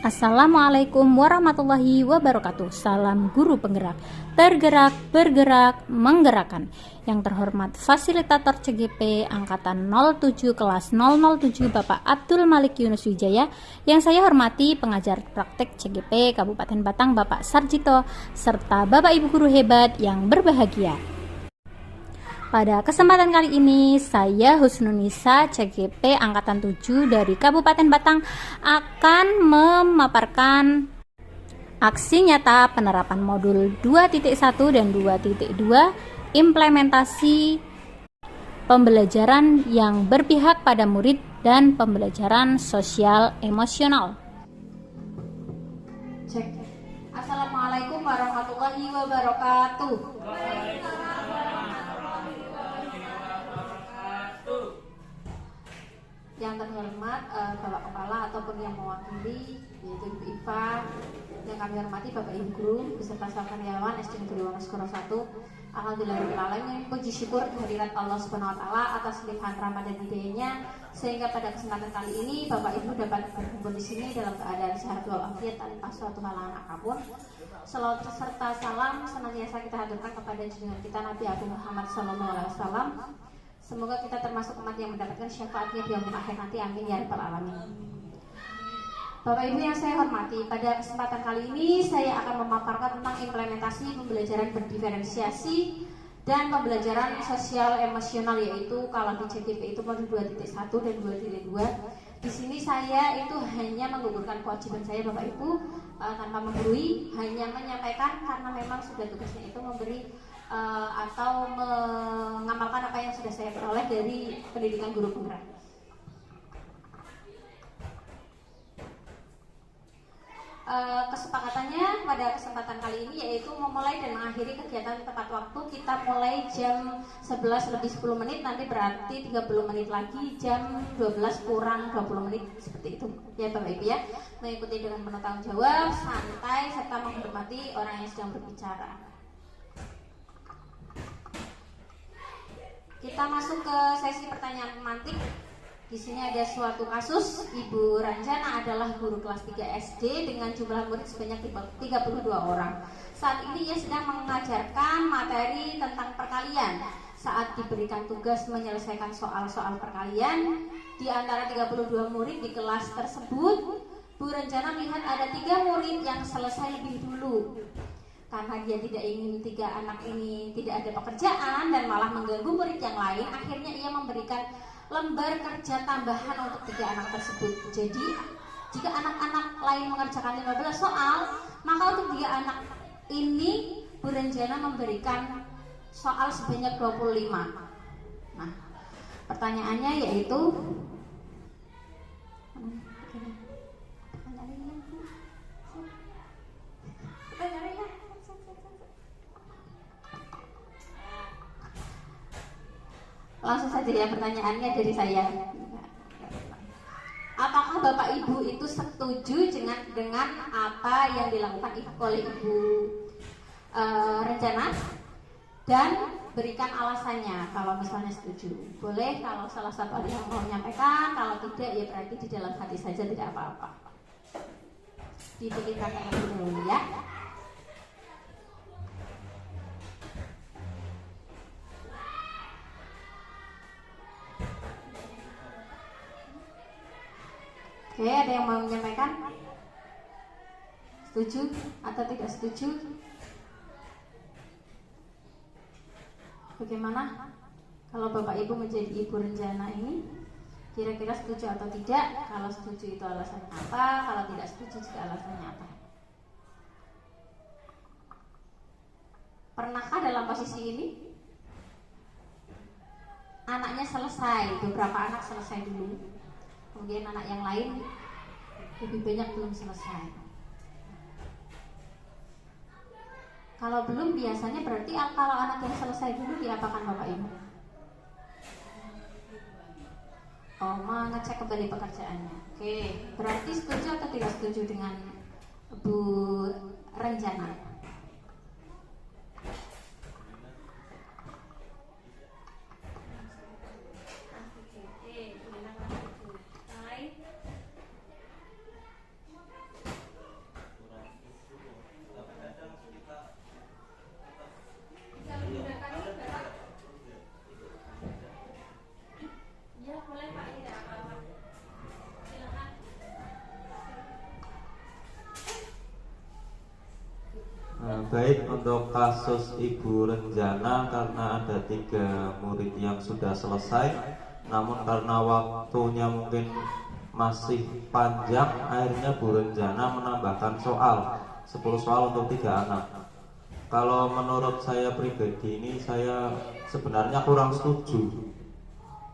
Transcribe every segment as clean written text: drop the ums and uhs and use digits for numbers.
Assalamualaikum warahmatullahi wabarakatuh. Salam guru penggerak, tergerak, bergerak, menggerakkan. Yang terhormat fasilitator CGP Angkatan 07 kelas 007 Bapak Abdul Malik Yunus Wijaya. Yang saya hormati pengajar praktek CGP Kabupaten Batang Bapak Sarjito, serta Bapak Ibu guru hebat yang berbahagia. Pada kesempatan kali ini, saya Husnunisa CGP Angkatan 7 dari Kabupaten Batang akan memaparkan aksi nyata penerapan modul 2.1 dan 2.2 implementasi pembelajaran yang berpihak pada murid dan pembelajaran sosial emosional. Cek. Assalamualaikum warahmatullahi wabarakatuh. Yang terhormat Bapak Kepala ataupun yang mewakili, yaitu Ibu Iva, yang kami hormati Bapak Ibu Guru beserta staf karyawan SD Negeri Wonoskoro 1. Alhamdulillahirrahmanirrahim, puji syukur kehadirat Allah Subhanahu wa taala atas limpahan rahmat dan hidayahnya sehingga pada kesempatan kali ini Bapak Ibu dapat berkumpul di sini dalam keadaan sehat walafiat tanpa suatu halangan apapun. Selawat serta salam senantiasa kita haturkan kepada junjungan kita Nabi Agung Muhammad SAW. Semoga kita termasuk umat yang mendapatkan syafaatnya di yaumil akhir nanti, amin ya rabbal alamin. Bapak Ibu yang saya hormati, pada kesempatan kali ini saya akan memaparkan tentang implementasi pembelajaran berdiferensiasi dan pembelajaran sosial emosional, yaitu kalau di CGP itu modul 2.1 dan 2.2. Di sini saya itu hanya menggugurkan kewajiban saya Bapak Ibu tanpa menggurui, hanya menyampaikan karena memang sudah tugasnya itu memberi atau mengamalkan apa yang sudah saya peroleh dari pendidikan guru penggerak. Kesepakatannya pada kesempatan kali ini yaitu memulai dan mengakhiri kegiatan tepat waktu. Kita mulai jam 11 lebih 10 menit, nanti berarti 30 menit lagi jam 12 kurang 20 menit, seperti itu ya Bapak Ibu ya. Mengikuti dengan penuh tanggung jawab, santai, serta menghormati orang yang sedang berbicara. Kita masuk ke sesi pertanyaan pemantik. Di sini ada suatu kasus, Ibu Ranjana adalah guru kelas 3 SD dengan jumlah murid sebanyak 32 orang. Saat ini ia sedang mengajarkan materi tentang perkalian. Saat diberikan tugas menyelesaikan soal-soal perkalian, di antara 32 murid di kelas tersebut, Bu Ranjana melihat ada 3 murid yang selesai lebih dulu. Karena dia tidak ingin 3 anak ini tidak ada pekerjaan dan malah mengganggu murid yang lain, akhirnya ia memberikan lembar kerja tambahan untuk 3 anak tersebut. Jadi jika anak-anak lain mengerjakan 15 soal, maka untuk 3 anak ini Bu Ranjana memberikan soal sebanyak 25. Nah, pertanyaannya yaitu langsung saja ya pertanyaannya dari saya. Apakah Bapak Ibu itu setuju dengan apa yang dilakukan oleh Ibu Ranjana? Dan berikan alasannya kalau misalnya setuju. Boleh kalau salah satu ada yang mau menyampaikan, kalau tidak ya berarti di dalam hati saja, tidak apa-apa. Dipikirkan terlebih dahulu ya. Oke, ada yang mau menyampaikan? Setuju atau tidak setuju? Bagaimana kalau Bapak Ibu menjadi Ibu Ranjana ini? Kira-kira setuju atau tidak? Kalau setuju itu alasannya apa? Kalau tidak setuju juga alasannya apa? Pernahkah dalam posisi ini? Anaknya selesai, beberapa anak selesai dulu, kemudian anak yang lain lebih banyak belum selesai. Kalau belum, biasanya berarti kalau anak yang selesai dulu diapakan Bapak Ibu? Oh, mengecek kembali pekerjaannya. Oke, berarti setuju atau tidak setuju dengan Bu Ranjana? Baik, untuk kasus Ibu Renjana karena ada 3 murid yang sudah selesai, namun karena waktunya mungkin masih panjang, akhirnya Bu Renjana menambahkan 10 soal untuk 3 anak. Kalau menurut saya pribadi ini saya sebenarnya kurang setuju,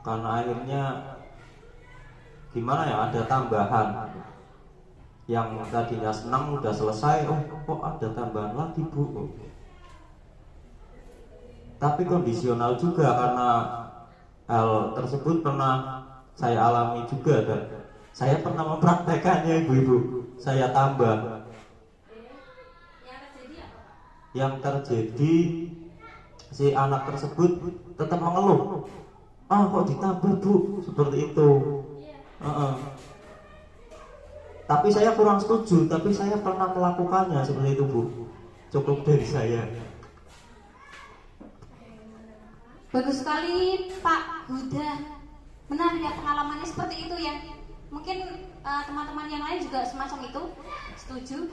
karena akhirnya gimana ya, ada tambahan. Yang tadinya senang udah selesai, kok ada tambahan lagi Bu. Tapi kondisional juga, karena hal tersebut pernah saya alami juga dan saya pernah mempraktekannya ibu-ibu. Saya tambah. Yang terjadi si anak tersebut tetap mengeluh, kok ditambah Bu, seperti itu. Tapi saya kurang setuju, tapi saya pernah melakukannya seperti itu Bu. Cukup dari saya. Bagus sekali Pak Huda. Benar ya, pengalamannya seperti itu ya. Mungkin teman-teman yang lain juga semacam itu. Setuju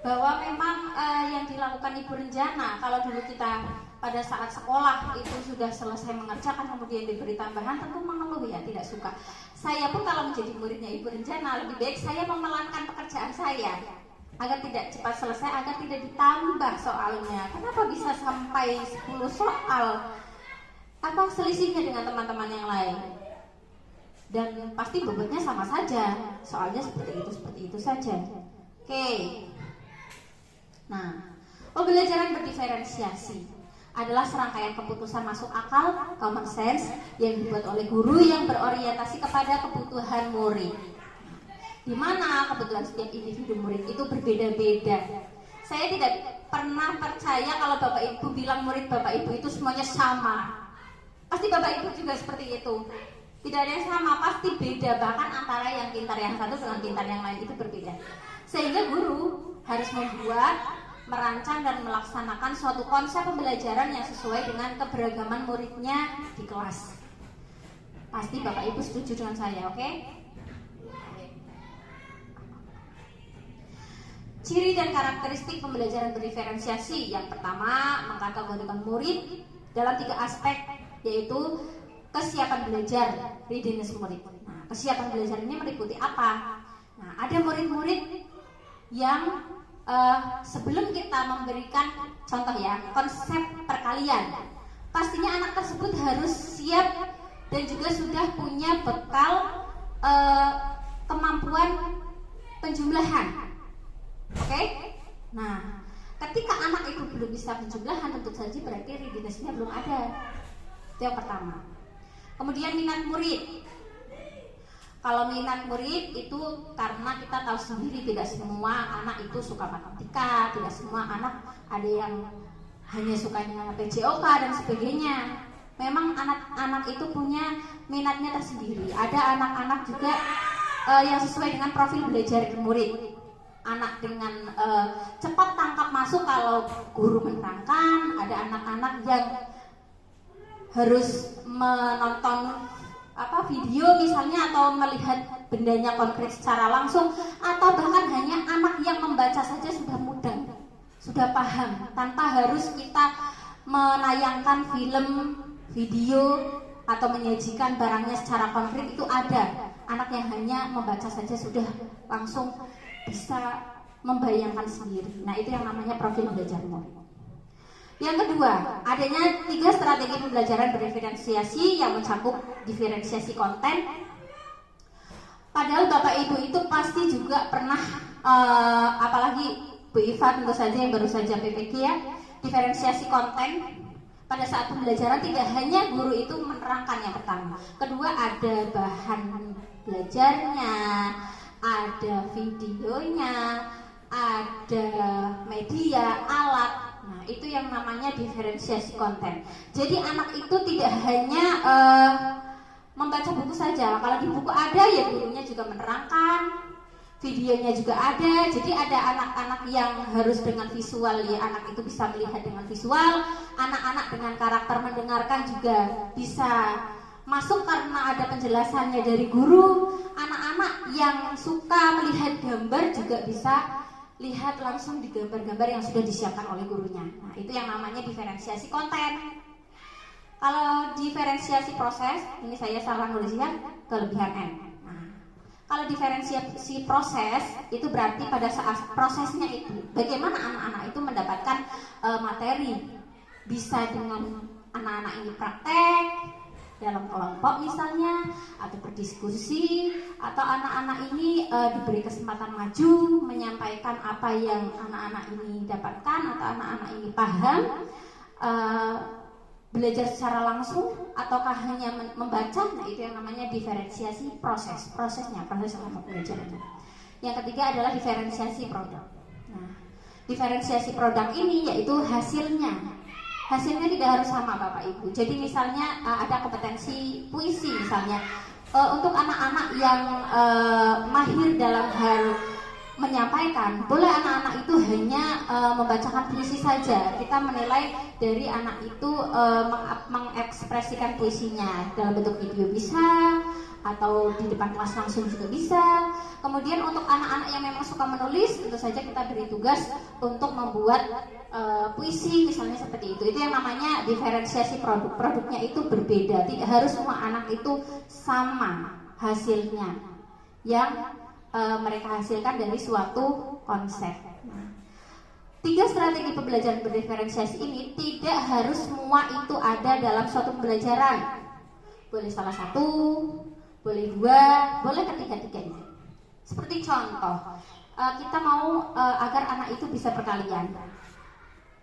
bahwa memang yang dilakukan Ibu Renjana, kalau dulu kita pada saat sekolah itu sudah selesai mengerjakan kemudian diberi tambahan, tentu mengeluh ya, tidak suka. Saya pun kalau menjadi muridnya Ibu Renjana, lebih baik saya memelankan pekerjaan saya agar tidak cepat selesai, agar tidak ditambah soalnya. Kenapa bisa sampai 10 soal? Apa selisihnya dengan teman-teman yang lain? Dan pasti bobotnya sama saja, soalnya seperti itu saja. Oke. Nah, pembelajaran berdiferensiasi adalah serangkaian keputusan masuk akal, common sense, yang dibuat oleh guru yang berorientasi kepada kebutuhan murid. Di mana kebutuhan setiap individu murid itu berbeda-beda. Saya tidak pernah percaya kalau Bapak Ibu bilang murid Bapak Ibu itu semuanya sama. Pasti Bapak Ibu juga seperti itu. Tidak ada yang sama, pasti beda. Bahkan antara yang pintar yang satu dengan pintar yang lain itu berbeda. Sehingga guru harus membuat, merancang dan melaksanakan suatu konsep pembelajaran yang sesuai dengan keberagaman muridnya di kelas. Pasti Bapak Ibu setuju dengan saya, oke? Ciri dan karakteristik pembelajaran berdiferensiasi. Yang pertama, mengkategorikan murid dalam 3 aspek, yaitu kesiapan belajar, readiness murid. Nah, kesiapan belajar ini meliputi apa? Nah, ada murid-murid yang sebelum kita memberikan contoh ya, konsep perkalian, pastinya anak tersebut harus siap dan juga sudah punya bekal kemampuan penjumlahan. Oke? Nah, ketika anak itu belum bisa penjumlahan, tentu saja berarti readiness-nya belum ada. Itu yang pertama. Kemudian minat murid. Kalau minat murid itu karena kita tahu sendiri tidak semua anak itu suka matematika, tidak semua anak ada yang hanya sukanya PJOK dan sebagainya. Memang anak-anak itu punya minatnya tersendiri. Ada anak-anak juga yang sesuai dengan profil belajar murid. Anak dengan cepat tangkap masuk kalau guru menerangkan. Ada anak-anak yang harus menonton video misalnya, atau melihat bendanya konkret secara langsung, atau bahkan hanya anak yang membaca saja sudah mudah, sudah paham tanpa harus kita menayangkan film, video atau menyajikan barangnya secara konkret. Itu ada anak yang hanya membaca saja sudah langsung bisa membayangkan sendiri. Nah, itu yang namanya profil belajar murid. Yang kedua, adanya 3 strategi pembelajaran berdiferensiasi yang mencakup diferensiasi konten. Padahal Bapak Ibu itu pasti juga pernah, apalagi Bu Iva tentu saja yang baru saja PPG ya, diferensiasi konten. Pada saat pembelajaran tidak hanya guru itu menerangkan yang pertama, kedua ada bahan belajarnya, ada videonya, ada media, alat. Nah, itu yang namanya diferensiasi konten. Jadi anak itu tidak hanya membaca buku saja. Kalau di buku ada, ya gurunya juga menerangkan, videonya juga ada. Jadi ada anak-anak yang harus dengan visual, ya anak itu bisa melihat dengan visual. Anak-anak dengan karakter mendengarkan juga bisa masuk karena ada penjelasannya dari guru. Anak-anak yang suka melihat gambar juga bisa lihat langsung di gambar-gambar yang sudah disiapkan oleh gurunya. Nah, itu yang namanya diferensiasi konten. Kalau diferensiasi proses, ini saya salah nulisnya kelebihan N. Nah, kalau diferensiasi proses itu berarti pada saat prosesnya itu bagaimana anak-anak itu mendapatkan materi, bisa dengan anak-anak ini praktek dalam kelompok misalnya, atau berdiskusi, atau anak-anak ini diberi kesempatan maju menyampaikan apa yang anak-anak ini dapatkan atau anak-anak ini paham, belajar secara langsung ataukah hanya membaca. Nah, itu yang namanya diferensiasi proses kelompok belajarnya. Yang ketiga adalah diferensiasi produk. Nah, diferensiasi produk ini yaitu hasilnya tidak harus sama Bapak Ibu. Jadi misalnya ada kompetensi puisi misalnya, untuk anak-anak yang mahir dalam hal menyampaikan, boleh anak-anak itu hanya membacakan puisi saja. Kita menilai dari anak itu mengekspresikan puisinya dalam bentuk video bisa, atau di depan kelas langsung juga bisa. Kemudian untuk anak-anak yang memang suka menulis, tentu saja kita beri tugas untuk membuat puisi misalnya seperti itu. Itu yang namanya diferensiasi produk. Produknya itu berbeda, tidak harus semua anak itu sama hasilnya yang mereka hasilkan dari suatu konsep. Nah, 3 strategi pembelajaran berdiferensiasi ini tidak harus semua itu ada dalam suatu pembelajaran. Boleh salah satu, boleh 2, boleh ketiga-tiganya. Seperti contoh, kita mau agar anak itu bisa perkalian.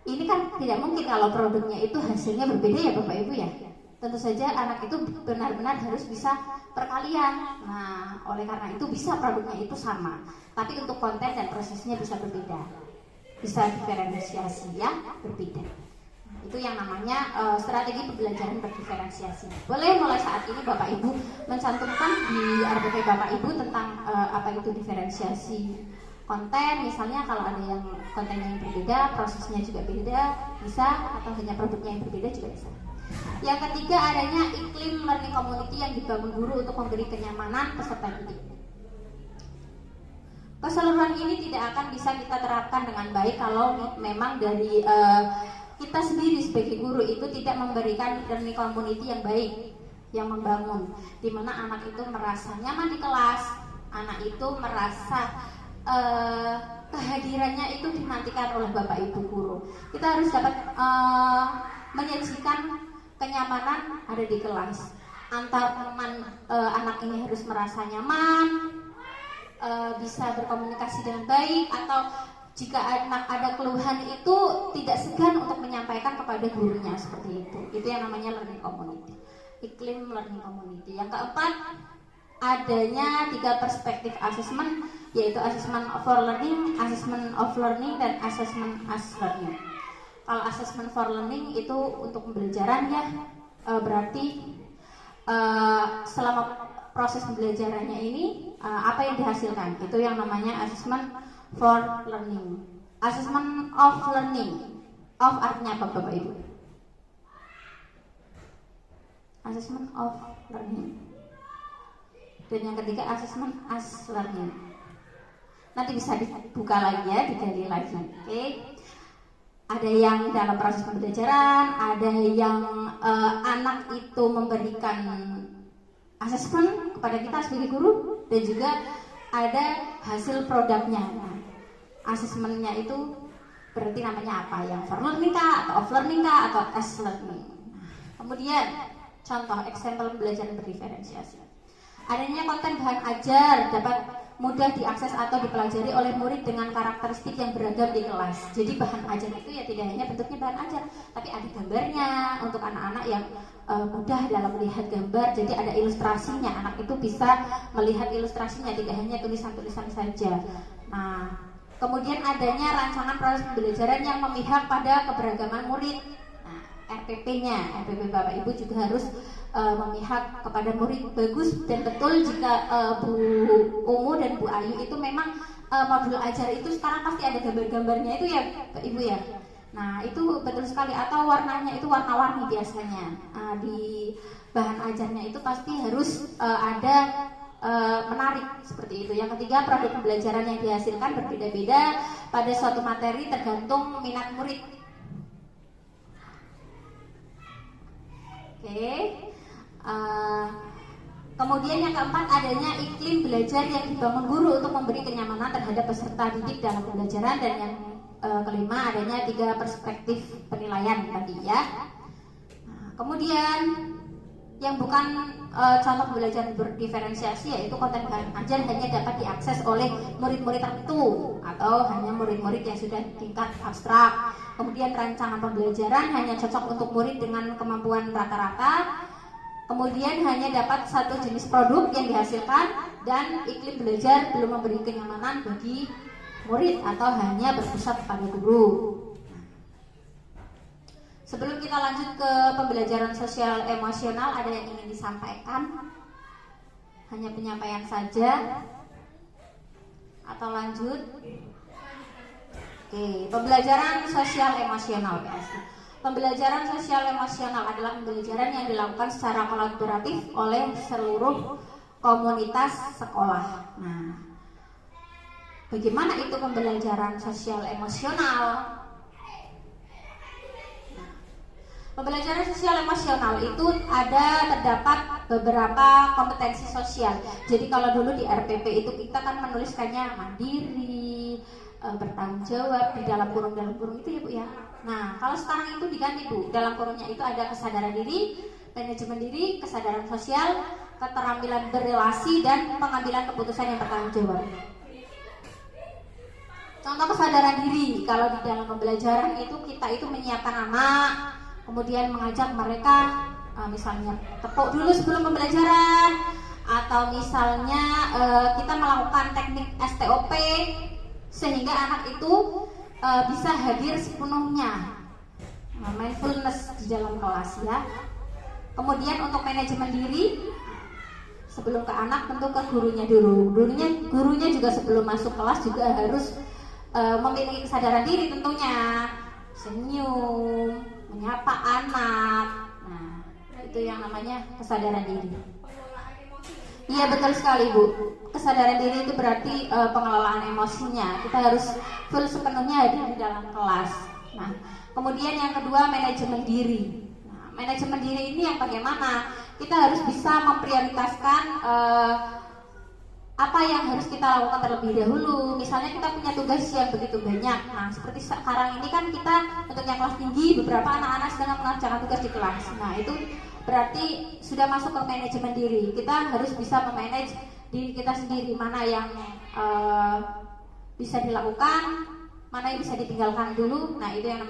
Ini kan tidak mungkin kalau produknya itu hasilnya berbeda ya Bapak Ibu ya. Tentu saja anak itu benar-benar harus bisa perkalian. Nah, oleh karena itu bisa produknya itu sama, tapi untuk konten dan prosesnya bisa berbeda, bisa diferensiasi ya, berbeda. Nah, itu yang namanya strategi pembelajaran berdiferensiasi. Boleh mulai saat ini Bapak Ibu mencantumkan di RPP Bapak Ibu tentang apa itu diferensiasi konten. Misalnya kalau ada yang kontennya yang berbeda, prosesnya juga beda, bisa, atau hanya produknya yang berbeda juga bisa. Yang ketiga, adanya iklim learning community yang dibangun guru untuk memberi kenyamanan peserta didik. Keseluruhan ini tidak akan bisa kita terapkan dengan baik kalau memang dari kita sendiri sebagai guru itu tidak memberikan learning community yang baik, yang membangun, di mana anak itu merasa nyaman di kelas, anak itu merasa kehadirannya itu dinantikan oleh Bapak Ibu guru. Kita harus dapat menyajikan kenyamanan ada di kelas. Antar teman anak ini harus merasa nyaman, bisa berkomunikasi dengan baik, atau jika anak ada keluhan itu tidak segan untuk menyampaikan kepada gurunya, seperti itu. Itu yang namanya learning community, iklim learning community. Yang keempat, adanya 3 perspektif asesmen, yaitu assessment for learning, assessment of learning, dan assessment as learning. Kalau assessment for learning itu untuk pembelajaran ya, berarti selama proses pembelajarannya ini apa yang dihasilkan, itu yang namanya assessment for learning. Assessment of learning, of artinya apa Bapak Ibu? Assessment of learning. Dan yang ketiga assessment as learning. Nanti bisa dibuka lagi ya, digali lagi. Oke. Ada yang dalam proses pembelajaran, ada yang anak itu memberikan asesmen kepada kita sebagai guru, dan juga ada hasil produknya. Nah, asesmennya itu berarti namanya apa? Yang for learning kah, atau off learning kah, atau as learning. Kemudian contoh eksempel pembelajaran berdiferensiasi. Adanya konten bahan ajar dapat mudah diakses atau dipelajari oleh murid dengan karakteristik yang beragam di kelas. Jadi bahan ajar itu ya tidak hanya bentuknya bahan ajar, tapi ada gambarnya untuk anak-anak yang mudah dalam melihat gambar. Jadi ada ilustrasinya, anak itu bisa melihat ilustrasinya, tidak hanya tulisan-tulisan saja. Nah, kemudian adanya rancangan proses pembelajaran yang memihak pada keberagaman murid. RPP-nya, RPP Bapak Ibu juga harus memihak kepada murid. Bagus dan betul jika Bu Umu dan Bu Ayu itu memang modul ajar itu sekarang pasti ada gambar-gambarnya itu ya Pak Ibu ya. Nah itu betul sekali, atau warnanya itu warna-warni biasanya. Di bahan ajarnya itu pasti harus ada menarik seperti itu. Yang ketiga, produk pembelajaran yang dihasilkan berbeda-beda pada suatu materi tergantung minat murid. Oke. Kemudian yang keempat, adanya iklim belajar yang dibangun guru untuk memberi kenyamanan terhadap peserta didik dalam pembelajaran. Dan yang kelima, adanya 3 perspektif penilaian tadi ya. Kemudian yang bukan contoh pembelajaran berdiferensiasi, yaitu konten ajar hanya dapat diakses oleh murid-murid tertentu atau hanya murid-murid yang sudah tingkat abstrak. Kemudian rancangan pembelajaran hanya cocok untuk murid dengan kemampuan rata-rata. Kemudian hanya dapat satu jenis produk yang dihasilkan, dan iklim belajar belum memberi kenyamanan bagi murid atau hanya berpusat pada guru. Sebelum kita lanjut ke pembelajaran sosial emosional, ada yang ingin disampaikan? Hanya penyampaian saja atau lanjut? Oke, pembelajaran sosial emosional. Pembelajaran sosial emosional adalah pembelajaran yang dilakukan secara kolaboratif oleh seluruh komunitas sekolah. Nah, bagaimana itu pembelajaran sosial emosional? Pembelajaran sosial emosional itu terdapat beberapa kompetensi sosial. Jadi kalau dulu di RPP itu kita kan menuliskannya mandiri, bertanggung jawab, di dalam kurung itu ya Bu ya. Nah, kalau sekarang itu diganti Bu, dalam kurungnya itu ada kesadaran diri, manajemen diri, kesadaran sosial, keterampilan berrelasi, dan pengambilan keputusan yang bertanggung jawab. Contoh kesadaran diri, kalau di dalam pembelajaran itu kita itu menyiapkan anak, kemudian mengajak mereka misalnya tepuk dulu sebelum pembelajaran, atau misalnya kita melakukan teknik STOP sehingga anak itu bisa hadir sepenuhnya, mindfulness di dalam kelas ya. Kemudian untuk manajemen diri, sebelum ke anak tentu ke gurunya dulu. Gurunya juga sebelum masuk kelas juga harus memiliki kesadaran diri tentunya, senyum, menyapa anak. Nah, itu yang namanya kesadaran diri. Iya betul sekali Bu. Kesadaran diri itu berarti pengelolaan emosinya. Kita harus full sepenuhnya hadir di dalam kelas. Nah, kemudian yang kedua, manajemen diri. Nah, manajemen diri ini yang bagaimana? Kita harus bisa memprioritaskan apa yang harus kita lakukan terlebih dahulu. Misalnya kita punya tugas yang begitu banyak. Nah, seperti sekarang ini kan kita untuk yang kelas tinggi, beberapa anak-anak sedang mengerjakan tugas di kelas. Nah, itu berarti sudah masuk ke manajemen diri. Kita harus bisa memanage diri kita sendiri, mana yang bisa dilakukan, mana yang bisa ditinggalkan dulu. Nah, itu yang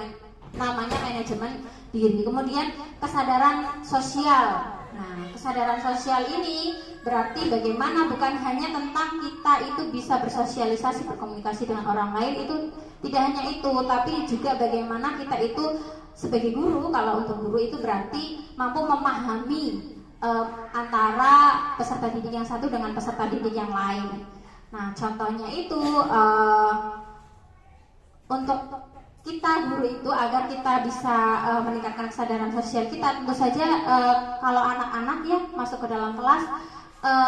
namanya manajemen diri. Kemudian kesadaran sosial. Nah, kesadaran sosial ini berarti bagaimana bukan hanya tentang kita itu bisa bersosialisasi, berkomunikasi dengan orang lain, itu tidak hanya itu, tapi juga bagaimana kita itu sebagai guru. Kalau untuk guru itu berarti mampu memahami antara peserta didik yang satu dengan peserta didik yang lain. Nah, contohnya itu untuk kita guru itu agar kita bisa meningkatkan kesadaran sosial kita, tentu saja kalau anak-anak ya masuk ke dalam kelas,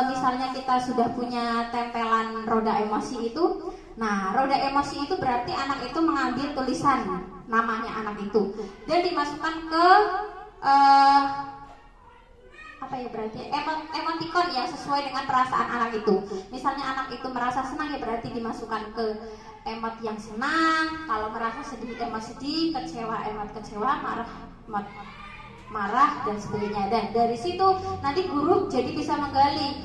misalnya kita sudah punya tempelan roda emosi itu. Nah, roda emosi itu berarti anak itu mengambil tulisan namanya anak itu dan dimasukkan ke berarti emoticon ya, sesuai dengan perasaan anak itu. Misalnya anak itu merasa senang ya berarti dimasukkan ke emot yang senang, kalau merasa sedih emot sedih, kecewa emot kecewa, marah emot marah, dan sebagainya. Dan dari situ nanti guru jadi bisa menggali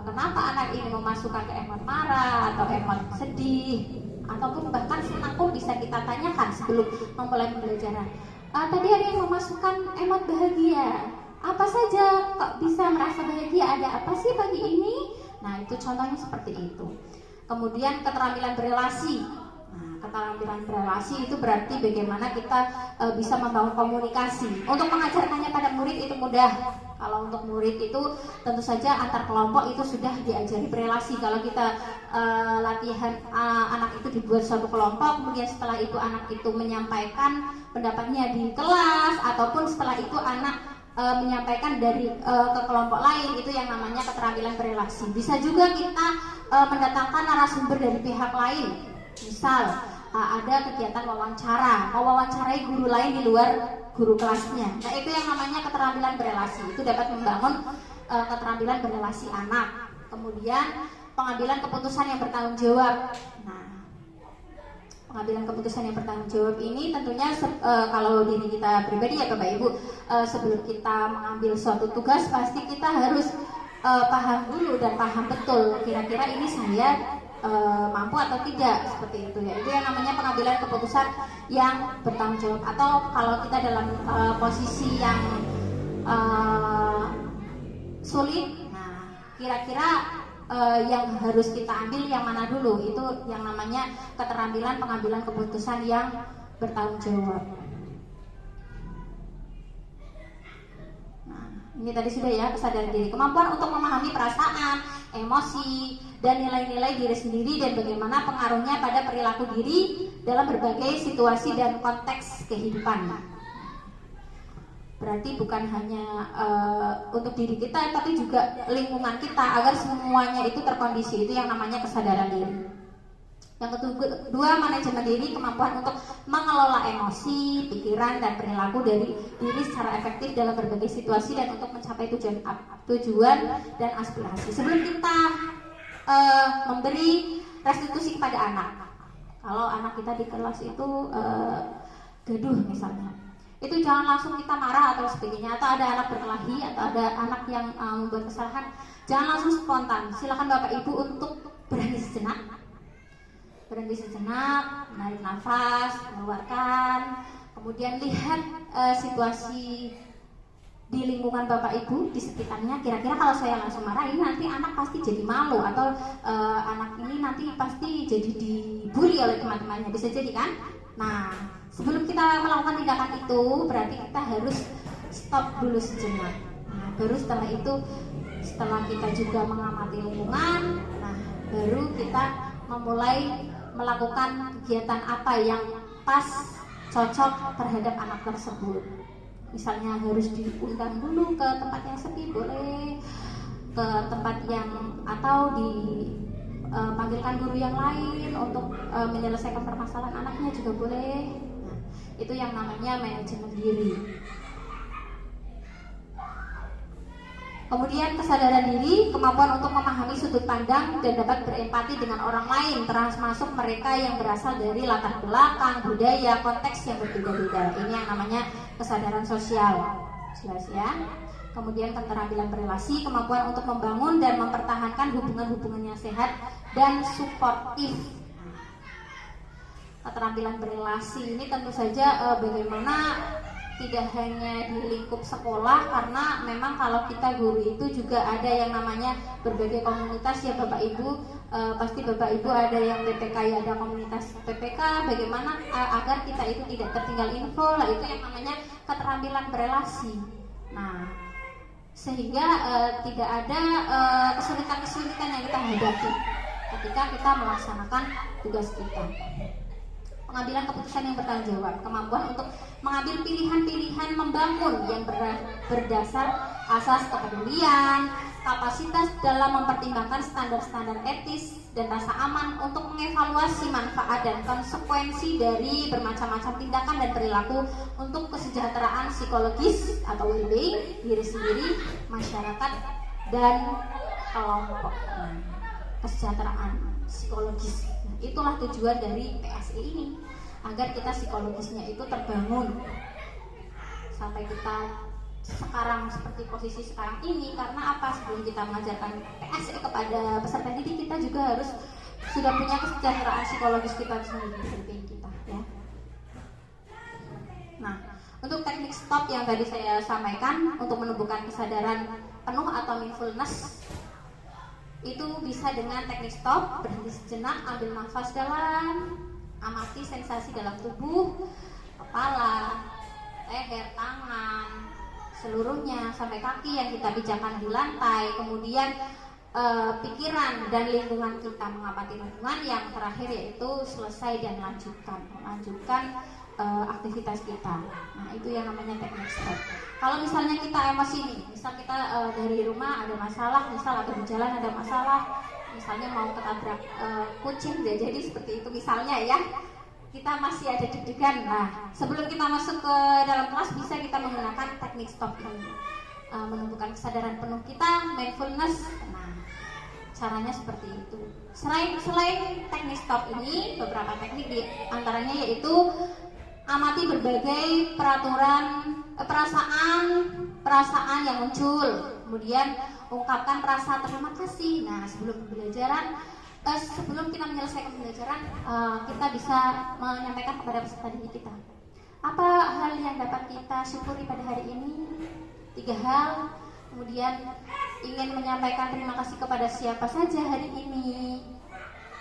kenapa anak ini memasukkan ke emot marah atau emot sedih, ataupun bahkan senang pun bisa kita tanyakan sebelum memulai pembelajaran. Tadi ada yang memasukkan emot bahagia, apa saja kok bisa merasa bahagia, ada apa sih pagi ini? Nah, itu contohnya seperti itu. Kemudian keterampilan berelasi. Nah, keterampilan berelasi itu berarti bagaimana kita bisa membangun komunikasi. Untuk mengajarkannya pada murid itu mudah. Kalau untuk murid itu tentu saja antar kelompok itu sudah diajari berelasi. Kalau kita latihan anak itu dibuat suatu kelompok, kemudian setelah itu anak itu menyampaikan pendapatnya di kelas, ataupun setelah itu anak menyampaikan dari ke kelompok lain, itu yang namanya keterampilan berelasi. Bisa juga kita mendatangkan narasumber dari pihak lain, misal ada kegiatan wawancara, mewawancarai guru lain di luar guru kelasnya. Nah, itu yang namanya keterampilan berelasi. Itu dapat membangun keterampilan berelasi anak. Kemudian pengambilan keputusan yang bertanggung jawab. Nah, pengambilan keputusan yang bertanggung jawab ini tentunya kalau diri kita pribadi ya Bapak Ibu, sebelum kita mengambil suatu tugas pasti kita harus paham dulu dan paham betul kira-kira ini saya mampu atau tidak, seperti itu ya. Itu yang namanya pengambilan keputusan yang bertanggung jawab. Atau kalau kita dalam posisi yang sulit, nah kira-kira yang harus kita ambil yang mana dulu, itu yang namanya keterampilan pengambilan keputusan yang bertanggung jawab. Nah, ini tadi sudah ya, kesadaran diri, kemampuan untuk memahami perasaan, emosi, dan nilai-nilai diri sendiri dan bagaimana pengaruhnya pada perilaku diri dalam berbagai situasi dan konteks kehidupan. Berarti bukan hanya untuk diri kita, tapi juga lingkungan kita agar semuanya itu terkondisi. Itu yang namanya kesadaran diri. Yang kedua, manajemen diri, kemampuan untuk mengelola emosi, pikiran, dan perilaku dari diri secara efektif dalam berbagai situasi dan untuk mencapai tujuan dan aspirasi. Sebelum kita memberi restitusi kepada anak, kalau anak kita di kelas itu gaduh misalnya, itu jangan langsung kita marah atau sebagainya, atau ada anak berkelahi atau ada anak yang membuat kesalahan, jangan langsung spontan. Silakan Bapak Ibu untuk berhenti sejenak, menarik nafas, mengeluarkan, kemudian lihat situasi di lingkungan Bapak Ibu, di sekitarnya. Kira-kira kalau saya langsung marah, ini nanti anak pasti jadi malu, atau anak ini nanti pasti jadi dibully oleh teman-temannya, bisa jadi kan? Nah, sebelum kita melakukan tindakan itu, berarti kita harus stop dulu sejenak. Nah, baru setelah itu, setelah kita juga mengamati lingkungan, nah baru kita memulai melakukan kegiatan apa yang pas, cocok terhadap anak tersebut. Misalnya harus diundang dulu ke tempat yang sepi, boleh ke tempat yang, atau dipanggilkan guru yang lain untuk menyelesaikan permasalahan anaknya juga boleh. Nah, itu yang namanya manajemen diri. Kemudian kesadaran diri, kemampuan untuk memahami sudut pandang dan dapat berempati dengan orang lain, termasuk mereka yang berasal dari latar belakang, budaya, konteks yang berbeda-beda. Ini yang namanya kesadaran sosial. Jelas ya? Kemudian keterampilan berelasi, kemampuan untuk membangun dan mempertahankan hubungan-hubungan yang sehat dan suportif. Keterampilan berelasi ini tentu saja bagaimana tidak hanya di lingkup sekolah, karena memang kalau kita guru itu juga ada yang namanya berbagai komunitas ya Bapak Ibu. Pasti Bapak Ibu ada yang PPK ya, ada komunitas PPK, bagaimana agar kita itu tidak tertinggal info. Lah itu yang namanya keterampilan berelasi. Nah, sehingga tidak ada kesulitan-kesulitan yang kita hadapi ketika kita melaksanakan tugas kita. Pengambilan keputusan yang bertanggung jawab, kemampuan untuk mengambil pilihan-pilihan membangun yang berdasar asas kepedulian, kapasitas dalam mempertimbangkan standar-standar etis dan rasa aman untuk mengevaluasi manfaat dan konsekuensi dari bermacam-macam tindakan dan perilaku untuk kesejahteraan psikologis atau well-being diri sendiri, masyarakat, dan kelompok. Kesejahteraan psikologis, itulah tujuan dari PSI ini, agar kita psikologisnya itu terbangun sampai kita sekarang seperti posisi sekarang ini. Karena apa? Sebelum kita mengajarkan PSI kepada peserta didik, kita juga harus sudah punya kesejahteraan psikologis kita sendiri kita ya. Nah, untuk teknik stop yang tadi saya sampaikan untuk menumbuhkan kesadaran penuh atau mindfulness, itu bisa dengan teknik stop, berhenti sejenak, ambil nafas dalam, amati sensasi dalam tubuh, kepala, leher, tangan, seluruhnya sampai kaki yang kita pijakan di lantai. Kemudian pikiran dan lingkungan kita, mengamati lingkungan. Yang terakhir yaitu selesai dan lanjutkan aktivitas kita. Nah, itu yang namanya teknik stop. Kalau misalnya kita emosi nih, misal kita dari rumah ada masalah, misal atau di jalan ada masalah, misalnya mau ketabrak kucing, jadi seperti itu misalnya ya, kita masih ada deg-degan. Nah, sebelum kita masuk ke dalam kelas bisa kita menggunakan teknik stop ini, menumbuhkan kesadaran penuh kita, mindfulness. Nah, caranya seperti itu. Selain teknik stop ini, beberapa teknik di antaranya yaitu amati berbagai perasaan yang muncul, kemudian ungkapkan rasa terima kasih. Nah, sebelum kita menyelesaikan pembelajaran, kita bisa menyampaikan kepada peserta didik kita, apa hal yang dapat kita syukuri pada hari ini? 3 hal. Kemudian ingin menyampaikan terima kasih kepada siapa saja hari ini.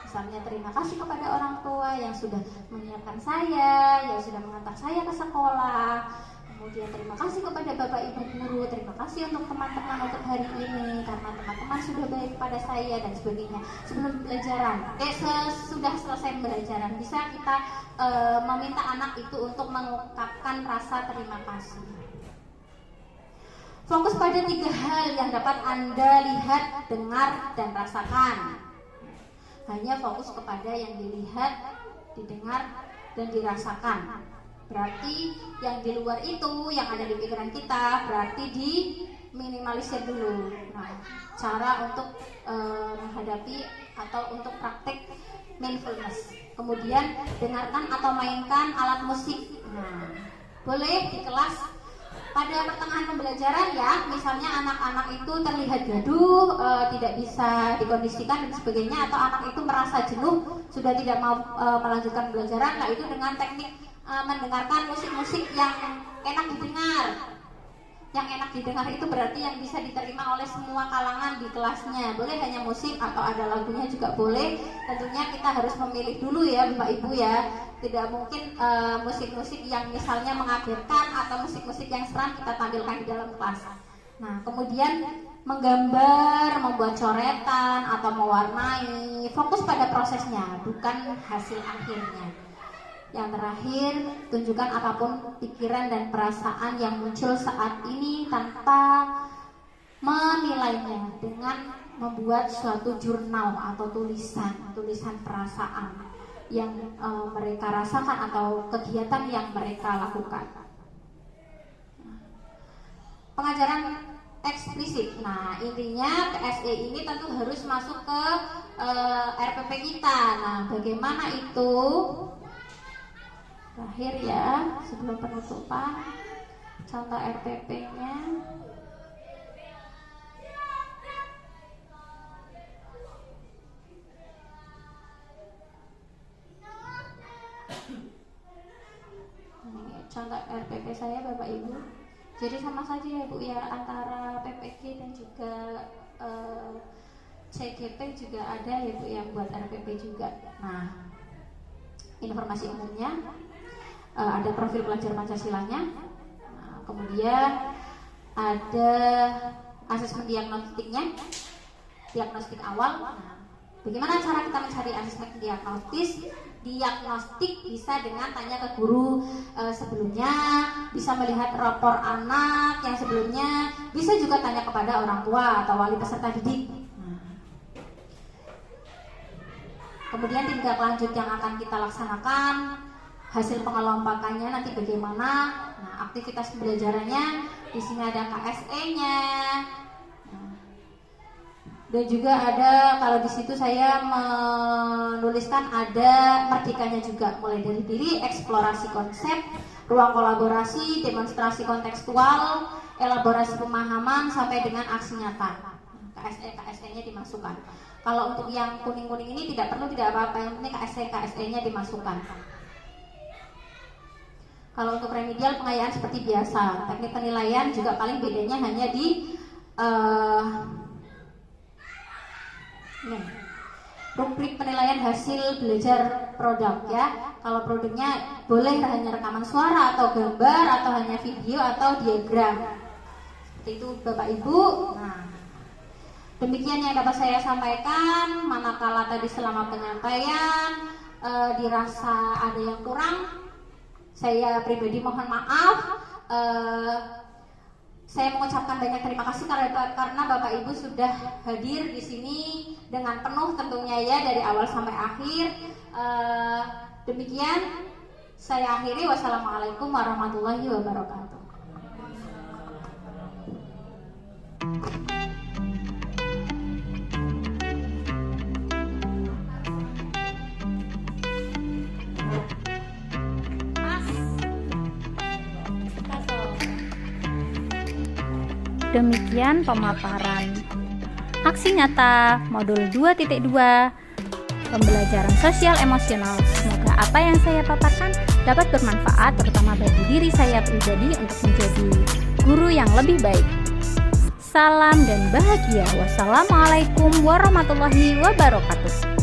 Misalnya terima kasih kepada orang tua yang sudah menyiapkan saya, yang sudah mengantar saya ke sekolah. Kemudian terima kasih kepada bapak ibu guru, terima kasih untuk teman-teman untuk hari ini karena teman-teman sudah baik pada saya dan sebagainya. Sebelum pembelajaran, sudah selesai pembelajaran, bisa kita meminta anak itu untuk mengungkapkan rasa terima kasih. Fokus pada 3 hal yang dapat Anda lihat, dengar, dan rasakan. Hanya fokus kepada yang dilihat, didengar, dan dirasakan. Berarti yang di luar itu, yang ada di pikiran kita, berarti diminimalisir dulu. Nah, cara untuk menghadapi atau untuk praktek mindfulness. Kemudian dengarkan atau mainkan alat musik. Nah, boleh di kelas pada pertengahan pembelajaran ya, misalnya anak-anak itu terlihat gaduh, tidak bisa dikondisikan dan sebagainya, atau anak itu merasa jenuh, sudah tidak mau melanjutkan pembelajaran. Nah, itu dengan teknik mendengarkan musik-musik yang enak didengar. Yang enak didengar itu berarti yang bisa diterima oleh semua kalangan di kelasnya. Boleh hanya musik atau ada lagunya juga boleh. Tentunya kita harus memilih dulu ya Bapak Ibu ya. Tidak mungkin musik-musik yang misalnya mengagetkan atau musik-musik yang seram kita tampilkan di dalam kelas. Nah, kemudian menggambar, membuat coretan atau mewarnai. Fokus pada prosesnya, bukan hasil akhirnya. Yang terakhir, tunjukkan apapun pikiran dan perasaan yang muncul saat ini tanpa menilainya dengan membuat suatu jurnal atau tulisan perasaan yang mereka rasakan atau kegiatan yang mereka lakukan. Pengajaran eksplisit. Nah, intinya PSE ini tentu harus masuk ke RPP kita. Nah, bagaimana itu? Terakhir ya, sebelum penutupan, contoh RPP-nya. Ini contoh RPP saya Bapak Ibu. Jadi sama saja ya Bu ya, antara PPG dan juga CGP juga ada ya Bu yang buat RPP juga. Nah, informasi umumnya ada profil pelajar Pancasilanya, nah, kemudian ada asesmen diagnostiknya, diagnostik awal. Nah, bagaimana cara kita mencari asesmen diagnostik bisa dengan tanya ke guru sebelumnya, bisa melihat rapor anak yang sebelumnya, bisa juga tanya kepada orang tua atau wali peserta didik. Kemudian tindak lanjut yang akan kita laksanakan, hasil pengelompokannya nanti bagaimana. Nah, aktivitas pembelajarannya di sini ada KSE-nya. Nah, dan juga ada, kalau di situ saya menuliskan ada merdekanya juga, mulai dari diri, eksplorasi konsep, ruang kolaborasi, demonstrasi kontekstual, elaborasi pemahaman sampai dengan aksi nyata. KSE-nya dimasukkan. Kalau untuk yang kuning-kuning ini tidak perlu, tidak apa-apa, yang penting KSE-nya dimasukkan. Kalau untuk remedial pengayaan seperti biasa. Teknik penilaian juga paling bedanya hanya di rubrik penilaian hasil belajar produk ya. Kalau produknya boleh hanya rekaman suara atau gambar atau hanya video atau diagram. Seperti itu Bapak Ibu. Nah, demikian yang dapat saya sampaikan. Manakala tadi selama penyampaian dirasa ada yang kurang, Saya pribadi mohon maaf. Saya mengucapkan banyak terima kasih karena Bapak Ibu sudah hadir di sini dengan penuh tentunya ya dari awal sampai akhir. Demikian saya akhiri. Wassalamualaikum warahmatullahi wabarakatuh. Demikian pemaparan aksi nyata modul 2.2 pembelajaran sosial emosional. Semoga apa yang saya paparkan dapat bermanfaat terutama bagi diri saya pribadi untuk menjadi guru yang lebih baik. Salam dan bahagia. Wassalamualaikum warahmatullahi wabarakatuh.